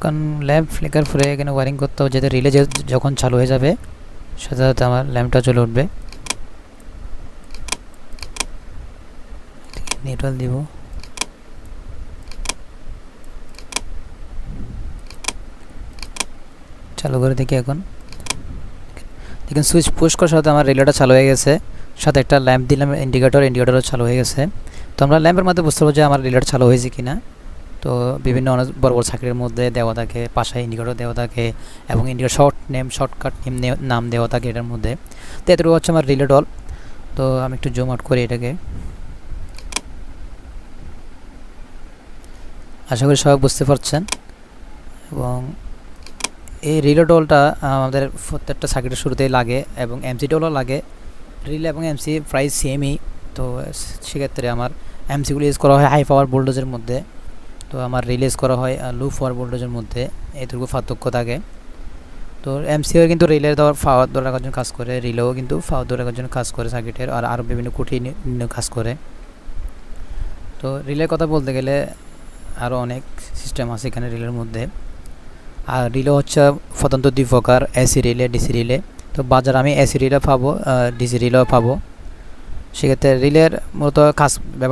এখন lamp flicker করে এখানে ওয়ারিং করতে হবে, যাতে রিলে যখন চালু হয়ে যাবে সাথে সাথে আমার ল্যাম্পটা জ্বলে উঠবে। নিউট্রাল দিব। চালু করে দেখি। এখন দেখুন সুইচ পুশ করার সাথে আমার রিলেটা চালু হয়ে গেছে, সাথে একটা ল্যাম্প দিলাম ইন্ডিকেটরও চালু হয়ে গেছে। তো আমরা ল্যাম্পের মধ্যে বুঝতে পারবো যে আমার রিলেটা চালু হয়েছে কিনা। তো বিভিন্ন অনেক বড় বড় সার্কিটের মধ্যে দেওয়া থাকে, পাশে ইন্ডিকেটর দেওয়া থাকে এবং ইন্ডিকেটর শর্টকাট নাম দেওয়া থাকে এটার মধ্যে। তো এতটুকু হচ্ছে আমার রিলে ডল। তো আমি একটু জুম আউট করি এটাকে। আশা করি সবাই বুঝতে পারছেন। এবং এই রিলে ডলটা আমাদের প্রত্যেকটা সার্কিটের শুরুতেই লাগে এবং এমসি ডলও লাগে। রিলে এবং এমসি প্রায় সেমই। তো সেক্ষেত্রে আমার এমসিগুলো ইউজ করা হয় হাই পাওয়ার ভোল্টেজের মধ্যে, তো আমার রিলিজ করা হয় লো পাওয়ার ভোল্টেজের মধ্যে। এটুকু পার্থক্য থাকে। তো এমসিও কিন্তু রিলের পাওয়ার ধরে রাখার জন্য কাজ করে, রিলেও কিন্তু পাওয়ার ধরে রাখার জন্য কাজ করে সার্কিটের, আর আরও বিভিন্ন খুঁটি কাজ করে। তো রিলের কথা বলতে গেলে আরও অনেক সিস্টেম আছে এখানে রিলের মধ্যে। আর রিলে হচ্ছে প্রধানত দুই প্রকার, এসি রিলে, ডিসি রিলে। তো বাজার আমি এসি রিলে পাবো, ডিসি রিলেও পাবো। সেক্ষেত্রে রিলের মূলত কাজ ব্যাপার